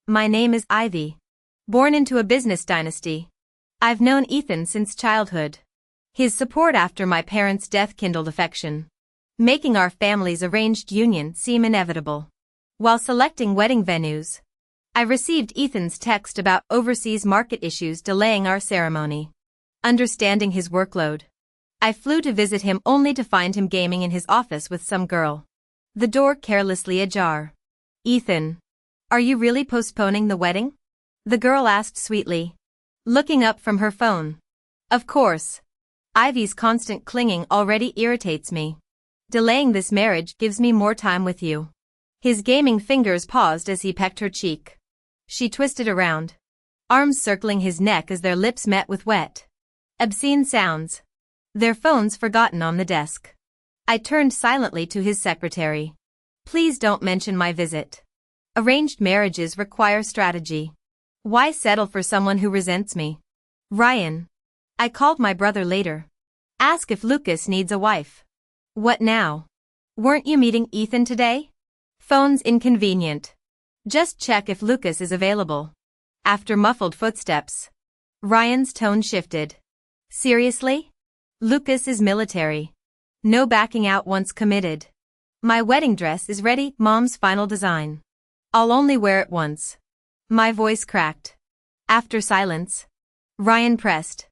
My name is Ivy. Born into a business dynasty. I've known Ethan since childhood. His support after my parents' death kindled affection, making our family's arranged union seem inevitable. While selecting wedding venues, I received Ethan's text about overseas market issues delaying our ceremony. Understanding his workload, I flew to visit him only to find him gaming in his office with some girl. The door carelessly ajar. Ethan, are you really postponing the wedding? The girl asked sweetly, looking up from her phone. Of course. Ivy's constant clinging already irritates me. Delaying this marriage gives me more time with you. His gaming fingers paused as he pecked her cheek. She twisted around, arms circling his neck as their lips met with wet, obscene sounds. Their phones forgotten on the desk. I turned silently to his secretary. Please don't mention my visit. Arranged marriages require strategy. Why settle for someone who resents me? Ryan. I called my brother later. Ask if Lucas needs a wife. What now? Weren't you meeting Ethan today? Phone's inconvenient. Just check if Lucas is available. After muffled footsteps, Ryan's tone shifted. Seriously? Lucas is military. No backing out once committed. My wedding dress is ready, Mom's final design. I'll only wear it once. My voice cracked. After silence, Ryan pressed.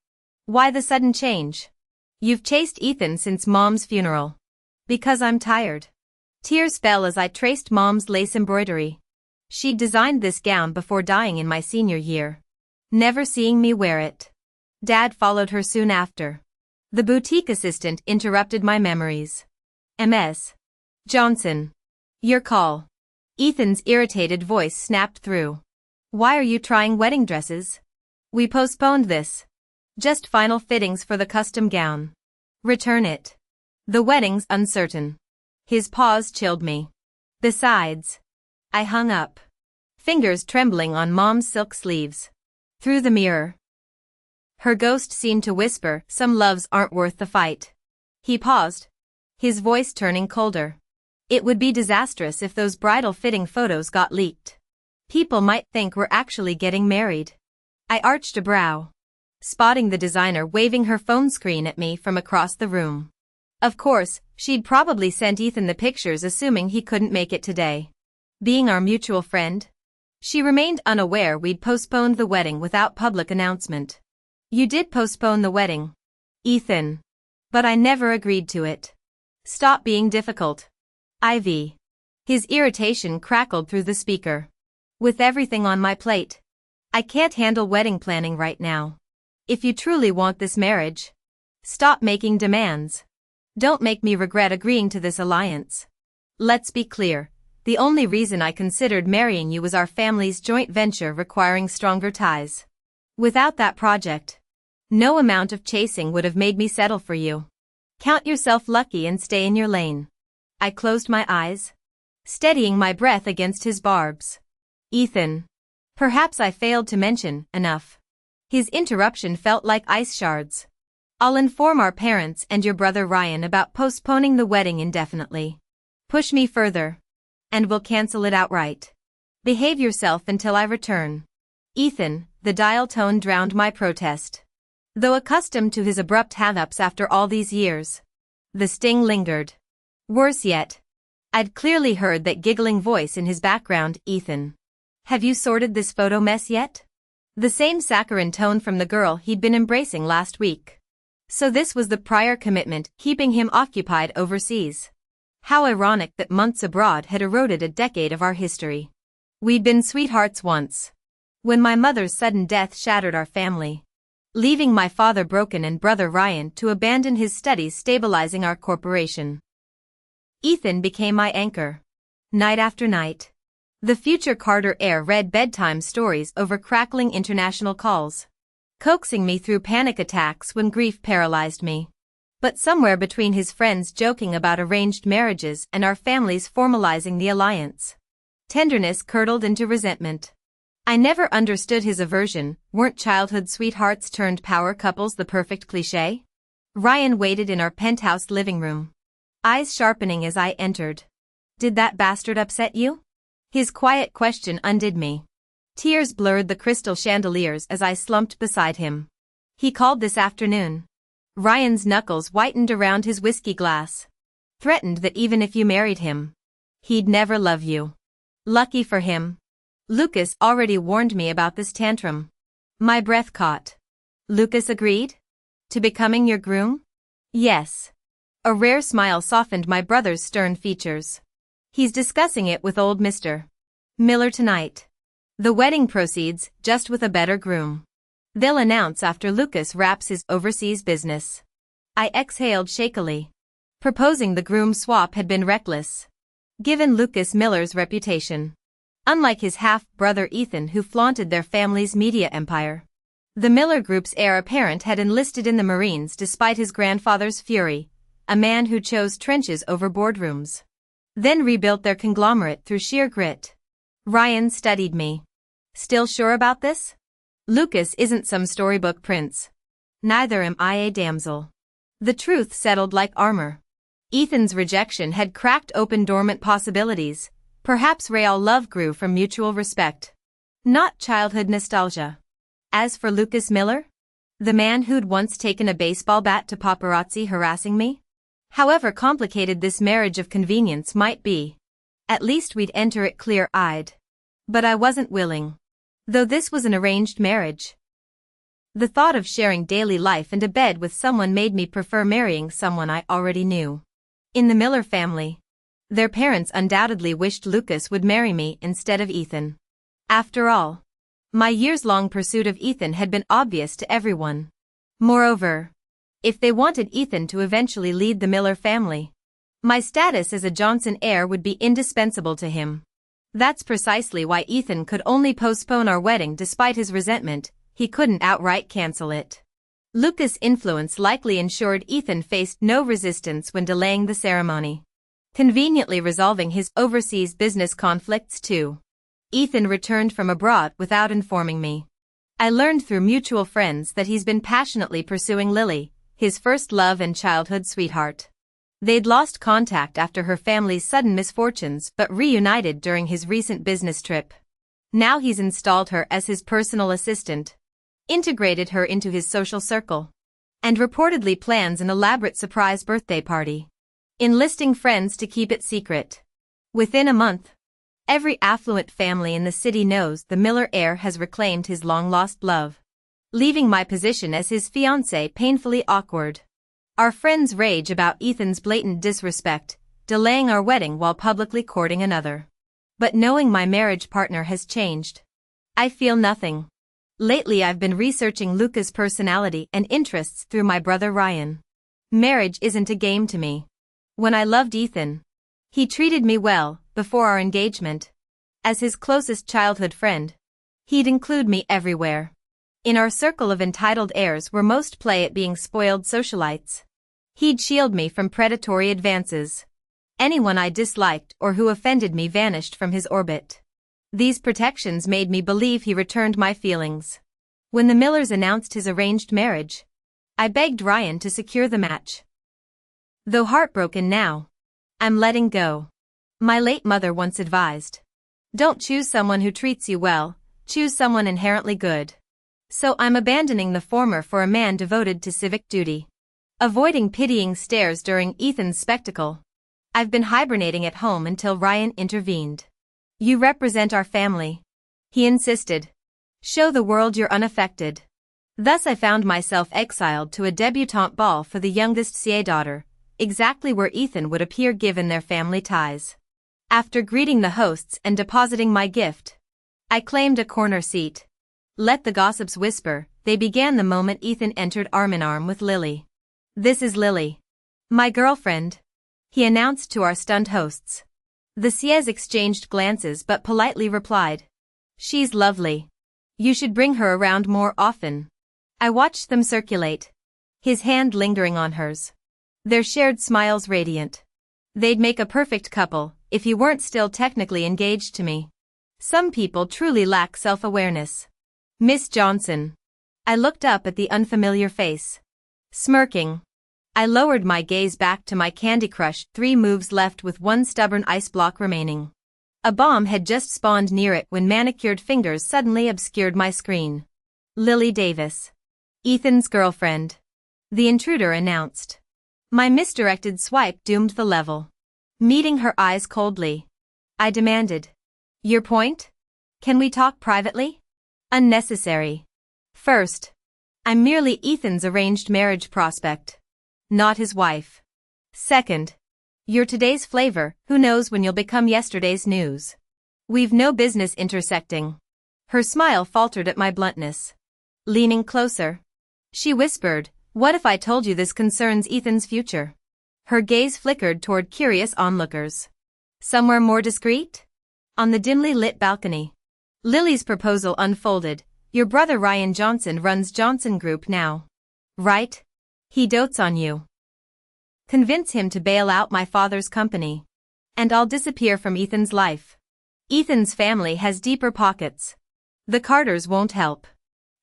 Why the sudden change? You've chased Ethan since Mom's funeral. Because I'm tired. Tears fell as I traced Mom's lace embroidery. She'd designed this gown before dying in my senior year, never seeing me wear it. Dad followed her soon after. The boutique assistant interrupted my memories. Ms. Johnson. Your call. Ethan's irritated voice snapped through. Why are you trying wedding dresses? We postponed this. Just final fittings for the custom gown. Return it. The wedding's uncertain. His pause chilled me. Besides, I hung up, fingers trembling on Mom's silk sleeves. Through the mirror, her ghost seemed to whisper, some loves aren't worth the fight. He paused, his voice turning colder. It would be disastrous if those bridal fitting photos got leaked. People might think we're actually getting married. I arched a brow, spotting the designer waving her phone screen at me from across the room. Of course, she'd probably sent Ethan the pictures assuming he couldn't make it today. Being our mutual friend, she remained unaware we'd postponed the wedding without public announcement. You did postpone the wedding, Ethan. But I never agreed to it. Stop being difficult. Ivy. His irritation crackled through the speaker. With everything on my plate, I can't handle wedding planning right now. If you truly want this marriage, stop making demands. Don't make me regret agreeing to this alliance. Let's be clear, the only reason I considered marrying you was our family's joint venture requiring stronger ties. Without that project, no amount of chasing would have made me settle for you. Count yourself lucky and stay in your lane. I closed my eyes, steadying my breath against his barbs. Ethan. Perhaps I failed to mention enough. His interruption felt like ice shards. I'll inform our parents and your brother Ryan about postponing the wedding indefinitely. Push me further, and we'll cancel it outright. Behave yourself until I return. Ethan, the dial tone drowned my protest. Though accustomed to his abrupt hang-ups after all these years, the sting lingered. Worse yet, I'd clearly heard that giggling voice in his background. Ethan. Have you sorted this photo mess yet? The same saccharine tone from the girl he'd been embracing last week. So this was the prior commitment keeping him occupied overseas. How ironic that months abroad had eroded a decade of our history. We'd been sweethearts once, when my mother's sudden death shattered our family, leaving my father broken and brother Ryan to abandon his studies stabilizing our corporation. Ethan became my anchor. Night after night, the future Carter heir read bedtime stories over crackling international calls, coaxing me through panic attacks when grief paralyzed me. But somewhere between his friends joking about arranged marriages and our families formalizing the alliance, tenderness curdled into resentment. I never understood his aversion. Weren't childhood sweethearts turned power couples the perfect cliché? Ryan waited in our penthouse living room, eyes sharpening as I entered. Did that bastard upset you? His quiet question undid me. Tears blurred the crystal chandeliers as I slumped beside him. He called this afternoon. Ryan's knuckles whitened around his whiskey glass. Threatened that even if you married him, he'd never love you. Lucky for him. Lucas already warned me about this tantrum. My breath caught. Lucas agreed? To becoming your groom? Yes. A rare smile softened my brother's stern features. He's discussing it with old Mr. Miller tonight. The wedding proceeds, just with a better groom. They'll announce after Lucas wraps his overseas business. I exhaled shakily. Proposing the groom swap had been reckless, given Lucas Miller's reputation. Unlike his half-brother Ethan, who flaunted their family's media empire, the Miller Group's heir apparent had enlisted in the Marines despite his grandfather's fury, a man who chose trenches over boardrooms, then rebuilt their conglomerate through sheer grit. Ryan studied me. Still sure about this? Lucas isn't some storybook prince. Neither am I a damsel. The truth settled like armor. Ethan's rejection had cracked open dormant possibilities. Perhaps real love grew from mutual respect, not childhood nostalgia. As for Lucas Miller, the man who'd once taken a baseball bat to paparazzi harassing me, however complicated this marriage of convenience might be, at least we'd enter it clear-eyed. But I wasn't willing. Though this was an arranged marriage, the thought of sharing daily life and a bed with someone made me prefer marrying someone I already knew. In the Miller family, their parents undoubtedly wished Lucas would marry me instead of Ethan. After all, my years-long pursuit of Ethan had been obvious to everyone. Moreover, if they wanted Ethan to eventually lead the Miller family, my status as a Johnson heir would be indispensable to him. That's precisely why Ethan could only postpone our wedding despite his resentment. He couldn't outright cancel it. Lucas' influence likely ensured Ethan faced no resistance when delaying the ceremony, conveniently resolving his overseas business conflicts too. Ethan returned from abroad without informing me. I learned through mutual friends that he's been passionately pursuing Lily, his first love and childhood sweetheart. They'd lost contact after her family's sudden misfortunes but reunited during his recent business trip. Now he's installed her as his personal assistant, integrated her into his social circle, and reportedly plans an elaborate surprise birthday party, enlisting friends to keep it secret. Within a month, every affluent family in the city knows the Miller heir has reclaimed his long-lost love, leaving my position as his fiancée painfully awkward. Our friends rage about Ethan's blatant disrespect, delaying our wedding while publicly courting another. But knowing my marriage partner has changed, I feel nothing. Lately I've been researching Lucas' personality and interests through my brother Ryan. Marriage isn't a game to me. When I loved Ethan, he treated me well. Before our engagement, as his closest childhood friend, he'd include me everywhere. In our circle of entitled heirs where most play at being spoiled socialites, he'd shield me from predatory advances. Anyone I disliked or who offended me vanished from his orbit. These protections made me believe he returned my feelings. When the Millers announced his arranged marriage, I begged Ryan to secure the match. Though heartbroken now, I'm letting go. My late mother once advised, don't choose someone who treats you well, choose someone inherently good. So I'm abandoning the former for a man devoted to civic duty. Avoiding pitying stares during Ethan's spectacle, I've been hibernating at home until Ryan intervened. You represent our family, he insisted. Show the world you're unaffected. Thus I found myself exiled to a debutante ball for the youngest CA daughter, exactly where Ethan would appear given their family ties. After greeting the hosts and depositing my gift, I claimed a corner seat. Let the gossips whisper, they began the moment Ethan entered arm-in-arm with Lily. This is Lily, my girlfriend, he announced to our stunned hosts. The CAs exchanged glances but politely replied, she's lovely. You should bring her around more often. I watched them circulate, his hand lingering on hers, their shared smiles radiant. They'd make a perfect couple, if he weren't still technically engaged to me. Some people truly lack self-awareness. Miss Johnson. I looked up at the unfamiliar face. Smirking, I lowered my gaze back to my Candy Crush, 3 moves left with one stubborn ice block remaining. A bomb had just spawned near it when manicured fingers suddenly obscured my screen. Lily Davis. Ethan's girlfriend. The intruder announced. My misdirected swipe doomed the level. Meeting her eyes coldly, I demanded. Your point? Can we talk privately? Unnecessary. First, I'm merely Ethan's arranged marriage prospect, not his wife. Second, you're today's flavor, who knows when you'll become yesterday's news. We've no business intersecting. Her smile faltered at my bluntness. Leaning closer, she whispered, what if I told you this concerns Ethan's future? Her gaze flickered toward curious onlookers. Somewhere more discreet? On the dimly lit balcony. Lily's proposal unfolded. Your brother Ryan Johnson runs Johnson Group now. Right? He dotes on you. Convince him to bail out my father's company. And I'll disappear from Ethan's life. Ethan's family has deeper pockets. The Carters won't help.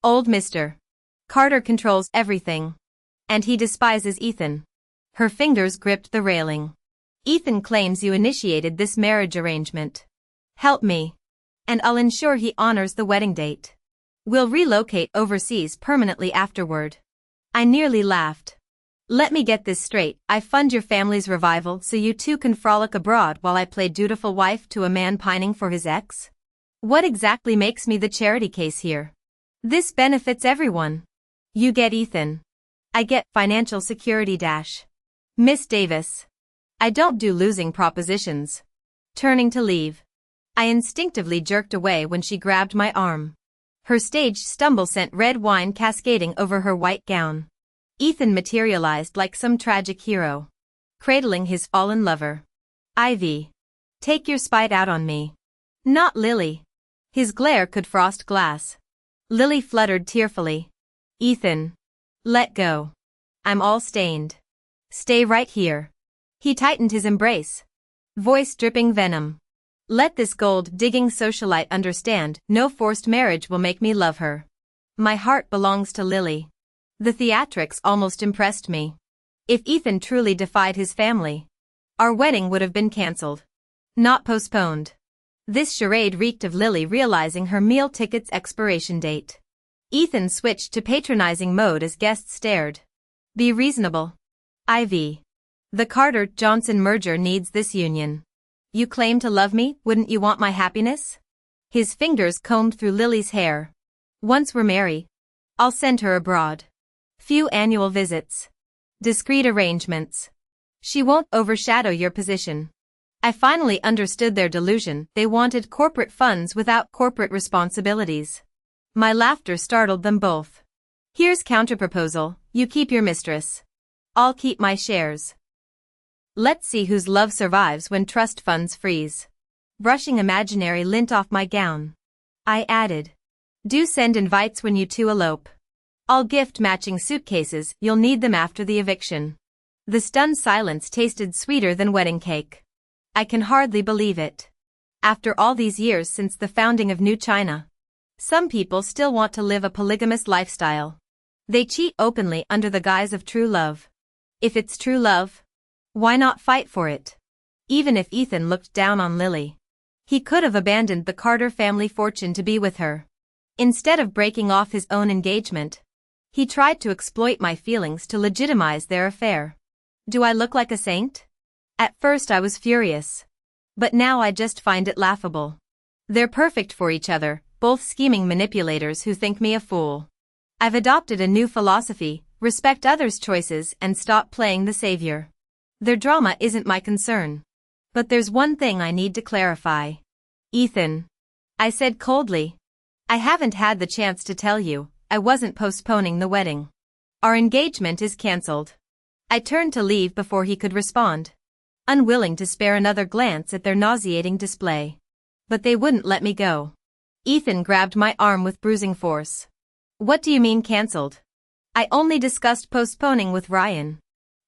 Old Mr. Carter controls everything. And he despises Ethan. Her fingers gripped the railing. Ethan claims you initiated this marriage arrangement. Help me. And I'll ensure he honors the wedding date. We'll relocate overseas permanently afterward. I nearly laughed. Let me get this straight, I fund your family's revival so you two can frolic abroad while I play dutiful wife to a man pining for his ex? What exactly makes me the charity case here? This benefits everyone. You get Ethan. I get financial security dash. Miss Davis. I don't do losing propositions. Turning to leave, I instinctively jerked away when she grabbed my arm. Her staged stumble sent red wine cascading over her white gown. Ethan materialized like some tragic hero, cradling his fallen lover. Ivy. Take your spite out on me. Not Lily. His glare could frost glass. Lily fluttered tearfully. Ethan. Let go. I'm all stained. Stay right here. He tightened his embrace, voice dripping venom. Let this gold-digging socialite understand, no forced marriage will make me love her. My heart belongs to Lily. The theatrics almost impressed me. If Ethan truly defied his family, our wedding would have been cancelled, not postponed. This charade reeked of Lily realizing her meal ticket's expiration date. Ethan switched to patronizing mode as guests stared. Be reasonable. Ivy. The Carter-Johnson merger needs this union. You claim to love me, wouldn't you want my happiness? His fingers combed through Lily's hair. Once we're married, I'll send her abroad. Few annual visits. Discreet arrangements. She won't overshadow your position. I finally understood their delusion. They wanted corporate funds without corporate responsibilities. My laughter startled them both. Here's counterproposal, you keep your mistress. I'll keep my shares. Let's see whose love survives when trust funds freeze. Brushing imaginary lint off my gown, I added. Do send invites when you two elope. I'll gift matching suitcases, you'll need them after the eviction. The stunned silence tasted sweeter than wedding cake. I can hardly believe it. After all these years since the founding of New China, some people still want to live a polygamous lifestyle. They cheat openly under the guise of true love. If it's true love, why not fight for it? Even if Ethan looked down on Lily, he could have abandoned the Carter family fortune to be with her. Instead of breaking off his own engagement, he tried to exploit my feelings to legitimize their affair. Do I look like a saint? At first I was furious. But now I just find it laughable. They're perfect for each other, both scheming manipulators who think me a fool. I've adopted a new philosophy, respect others' choices and stop playing the savior. Their drama isn't my concern. But there's one thing I need to clarify. Ethan. I said coldly. I haven't had the chance to tell you, I wasn't postponing the wedding. Our engagement is cancelled. I turned to leave before he could respond, unwilling to spare another glance at their nauseating display. But they wouldn't let me go. Ethan grabbed my arm with bruising force. What do you mean cancelled? I only discussed postponing with Ryan.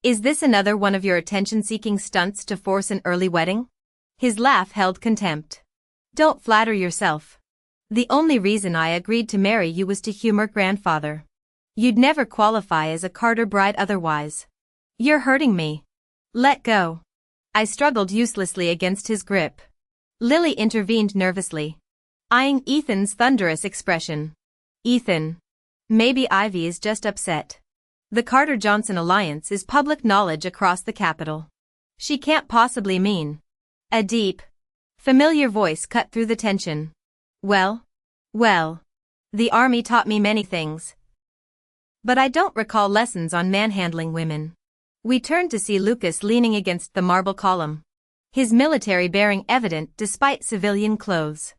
Is this another one of your attention-seeking stunts to force an early wedding? His laugh held contempt. Don't flatter yourself. The only reason I agreed to marry you was to humor grandfather. You'd never qualify as a Carter bride otherwise. You're hurting me. Let go. I struggled uselessly against his grip. Lily intervened nervously, eyeing Ethan's thunderous expression. Ethan. Maybe Ivy is just upset. The Carter-Johnson alliance is public knowledge across the capital. She can't possibly mean. A deep, familiar voice cut through the tension. Well, the army taught me many things. But I don't recall lessons on manhandling women. We turned to see Lucas leaning against the marble column, his military bearing evident despite civilian clothes.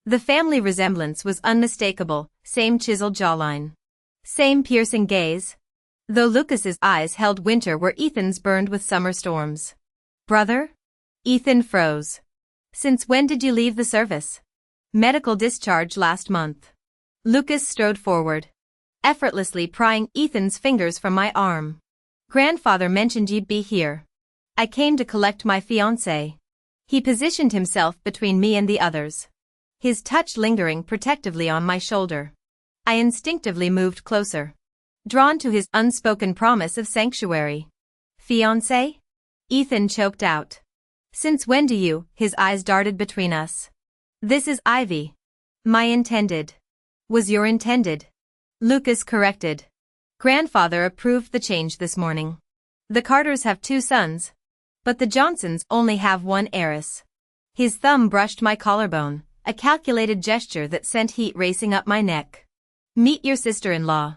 The family resemblance was unmistakable, same chiseled jawline, same piercing gaze, though Lucas's eyes held winter where Ethan's burned with summer storms. Brother? Ethan froze. Since when did you leave the service? Medical discharge last month. Lucas strode forward, effortlessly prying Ethan's fingers from my arm. Grandfather mentioned you'd be here. I came to collect my fiancé. He positioned himself between me and the others, his touch lingering protectively on my shoulder. I instinctively moved closer, drawn to his unspoken promise of sanctuary. Fiancé? Ethan choked out. Since when do you? His eyes darted between us. This is Ivy. My intended. Was your intended? Lucas corrected. Grandfather approved the change this morning. The Carters have 2 sons, but the Johnsons only have 1 heiress. His thumb brushed my collarbone, a calculated gesture that sent heat racing up my neck. Meet your sister-in-law.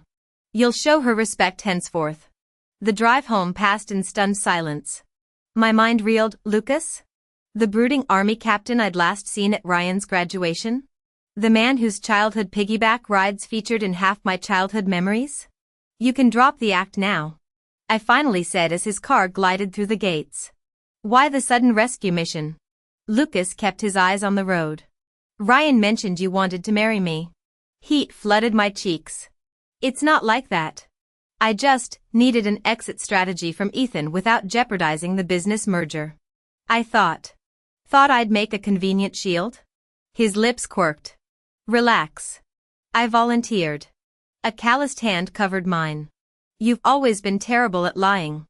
You'll show her respect henceforth. The drive home passed in stunned silence. My mind reeled. Lucas? The brooding army captain I'd last seen at Ryan's graduation? The man whose childhood piggyback rides featured in half my childhood memories? You can drop the act now, I finally said as his car glided through the gates. Why the sudden rescue mission? Lucas kept his eyes on the road. Ryan mentioned you wanted to marry me. Heat flooded my cheeks. It's not like that. I just needed an exit strategy from Ethan without jeopardizing the business merger. I thought I'd make a convenient shield? His lips quirked. Relax. I volunteered. A calloused hand covered mine. You've always been terrible at lying.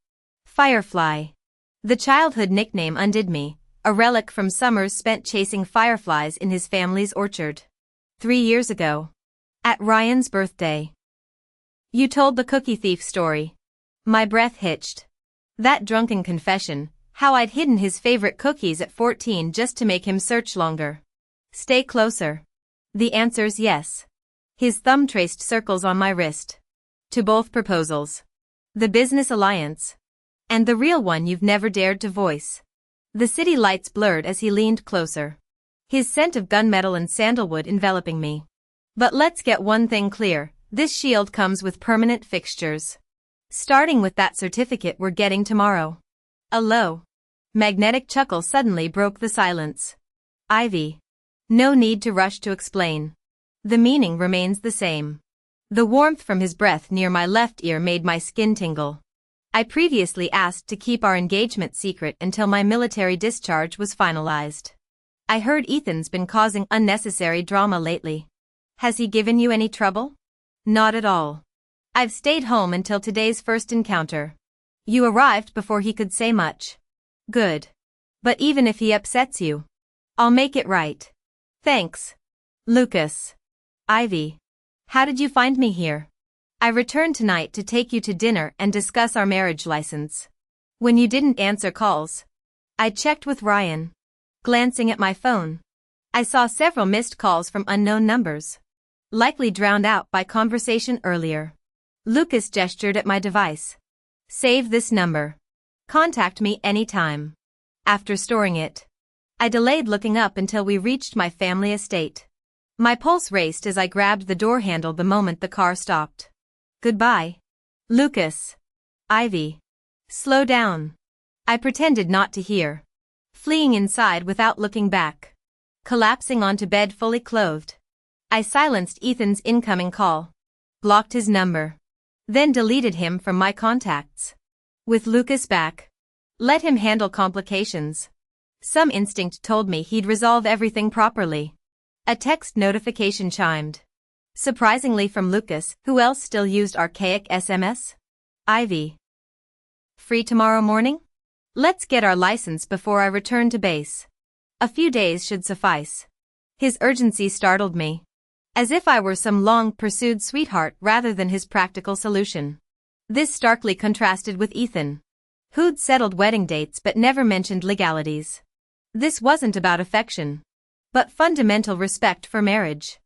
Firefly. The childhood nickname undid me, a relic from summers spent chasing fireflies in his family's orchard. 3 years ago. At Ryan's birthday. You told the cookie thief story. My breath hitched. That drunken confession, how I'd hidden his favorite cookies at 14 just to make him search longer. Stay closer. The answer's yes. His thumb traced circles on my wrist. To both proposals. The business alliance. And the real one you've never dared to voice. The city lights blurred as he leaned closer, his scent of gunmetal and sandalwood enveloping me. But let's get one thing clear, this shield comes with permanent fixtures. Starting with that certificate we're getting tomorrow. A low, magnetic chuckle suddenly broke the silence. Ivy. No need to rush to explain. The meaning remains the same. The warmth from his breath near my left ear made my skin tingle. I previously asked to keep our engagement secret until my military discharge was finalized. I heard Ethan's been causing unnecessary drama lately. Has he given you any trouble? Not at all. I've stayed home until today's first encounter. You arrived before he could say much. Good. But even if he upsets you, I'll make it right. Thanks. Lucas. Ivy. How did you find me here? I returned tonight to take you to dinner and discuss our marriage license. When you didn't answer calls, I checked with Ryan. Glancing at my phone, I saw several missed calls from unknown numbers, likely drowned out by conversation earlier. Lucas gestured at my device. Save this number. Contact me anytime. After storing it, I delayed looking up until we reached my family estate. My pulse raced as I grabbed the door handle the moment the car stopped. Goodbye. Lucas. Ivy. Slow down. I pretended not to hear, fleeing inside without looking back. Collapsing onto bed fully clothed, I silenced Ethan's incoming call, blocked his number, then deleted him from my contacts. With Lucas back, let him handle complications. Some instinct told me he'd resolve everything properly. A text notification chimed. Surprisingly from Lucas, who else still used archaic SMS? Ivy. Free tomorrow morning? Let's get our license before I return to base. A few days should suffice. His urgency startled me. As if I were some long-pursued sweetheart rather than his practical solution. This starkly contrasted with Ethan, who'd settled wedding dates but never mentioned legalities. This wasn't about affection, but fundamental respect for marriage.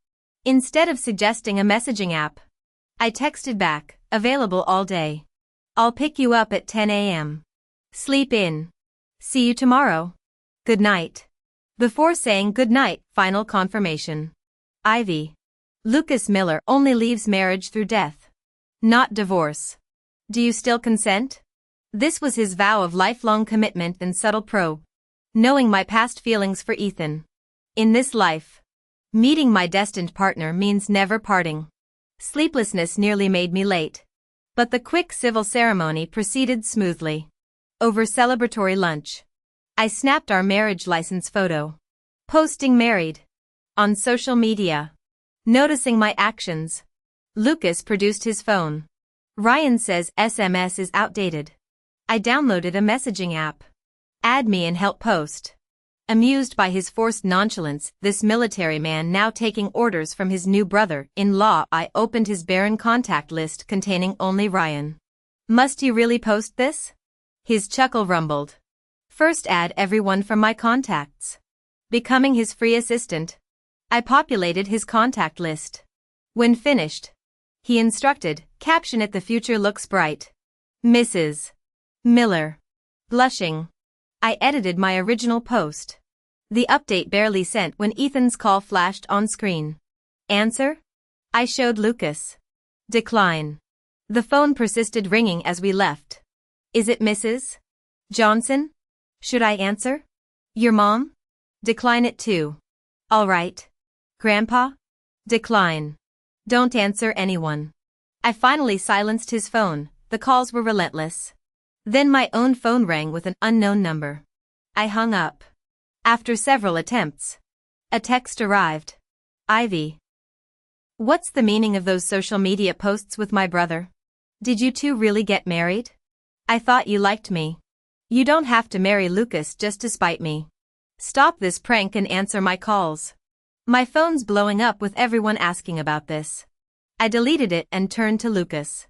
Instead of suggesting a messaging app, I texted back, available all day. I'll pick you up at 10 a.m. Sleep in. See you tomorrow. Good night. Before saying good night, final confirmation. Ivy. Lucas Miller only leaves marriage through death, not divorce. Do you still consent? This was his vow of lifelong commitment and subtle probe. Knowing my past feelings for Ethan. In this life, meeting my destined partner means never parting. Sleeplessness nearly made me late. But the quick civil ceremony proceeded smoothly. Over celebratory lunch, I snapped our marriage license photo. Posting married. On social media. Noticing my actions, Lucas produced his phone. Ryan says SMS is outdated. I downloaded a messaging app. Add me and help post. Amused by his forced nonchalance, this military man now taking orders from his new brother-in-law, I opened his barren contact list containing only Ryan. Must you really post this? His chuckle rumbled. First add everyone from my contacts. Becoming his free assistant, I populated his contact list. When finished, he instructed, caption it, the future looks bright. Mrs. Miller. Blushing, I edited my original post. The update barely sent when Ethan's call flashed on screen. Answer? I showed Lucas. Decline. The phone persisted ringing as we left. Is it Mrs. Johnson? Should I answer? Your mom? Decline it too. All right. Grandpa? Decline. Don't answer anyone. I finally silenced his phone. The calls were relentless. Then my own phone rang with an unknown number. I hung up. After several attempts, a text arrived. Ivy. What's the meaning of those social media posts with my brother? Did you two really get married? I thought you liked me. You don't have to marry Lucas just to spite me. Stop this prank and answer my calls. My phone's blowing up with everyone asking about this. I deleted it and turned to Lucas.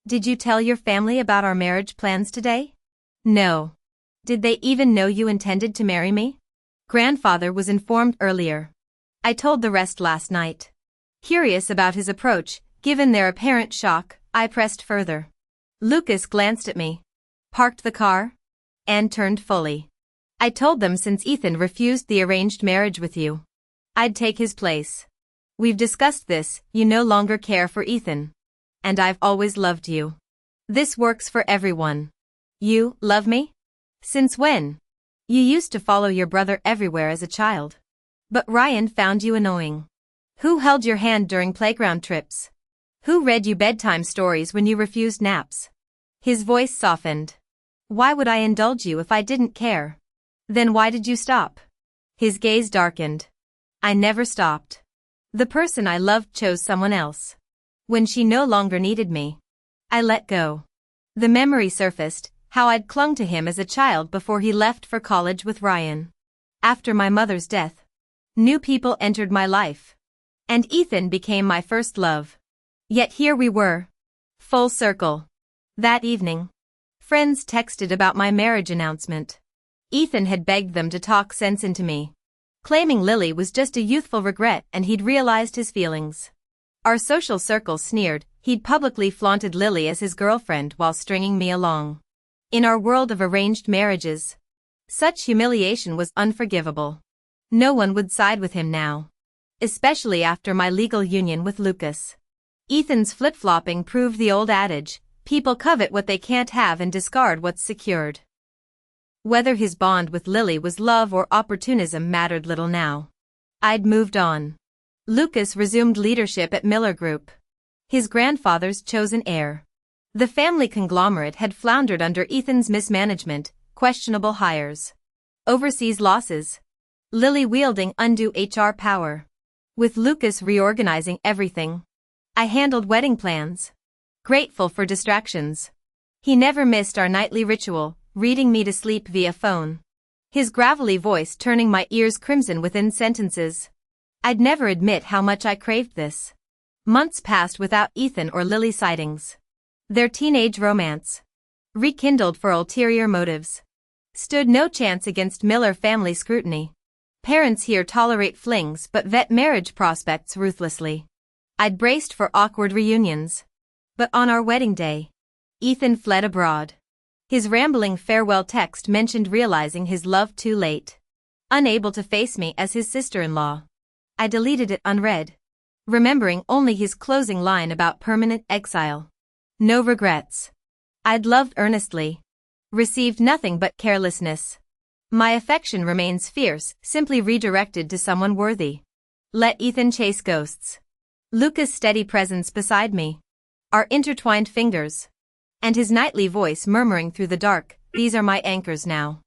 Did you tell your family about our marriage plans today? No. Did they even know you intended to marry me? Grandfather was informed earlier. I told the rest last night. Curious about his approach, given their apparent shock, I pressed further. Lucas glanced at me, parked the car, and turned fully. I told them since Ethan refused the arranged marriage with you, I'd take his place. We've discussed this, you no longer care for Ethan. And I've always loved you. This works for everyone. You love me? Since when? You used to follow your brother everywhere as a child. But Ryan found you annoying. Who held your hand during playground trips? Who read you bedtime stories when you refused naps? His voice softened. Why would I indulge you if I didn't care? Then why did you stop? His gaze darkened. I never stopped. The person I loved chose someone else. When she no longer needed me, I let go. The memory surfaced, how I'd clung to him as a child before he left for college with Ryan. After my mother's death, new people entered my life. And Ethan became my first love. Yet here we were. Full circle. That evening, friends texted about my marriage announcement. Ethan had begged them to talk sense into me, claiming Lily was just a youthful regret and he'd realized his feelings. Our social circle sneered, he'd publicly flaunted Lily as his girlfriend while stringing me along. In our world of arranged marriages, such humiliation was unforgivable. No one would side with him now. Especially after my legal union with Lucas. Ethan's flip-flopping proved the old adage, people covet what they can't have and discard what's secured. Whether his bond with Lily was love or opportunism mattered little now. I'd moved on. Lucas resumed leadership at Miller Group, his grandfather's chosen heir. The family conglomerate had floundered under Ethan's mismanagement, questionable hires, overseas losses, Lily wielding undue HR power. With Lucas reorganizing everything, I handled wedding plans, grateful for distractions. He never missed our nightly ritual, reading me to sleep via phone. his gravelly voice turning my ears crimson within sentences. I'd never admit how much I craved this. Months passed without Ethan or Lily sightings. Their teenage romance, rekindled for ulterior motives, stood no chance against Miller family scrutiny. Parents here tolerate flings but vet marriage prospects ruthlessly. I'd braced for awkward reunions. But on our wedding day, Ethan fled abroad. His rambling farewell text mentioned realizing his love too late. Unable to face me as his sister-in-law, I deleted it unread, remembering only his closing line about permanent exile. No regrets. I'd loved earnestly, received nothing but carelessness. My affection remains fierce, simply redirected to someone worthy. Let Ethan chase ghosts. Luca's steady presence beside me, our intertwined fingers, and his nightly voice murmuring through the dark, these are my anchors now.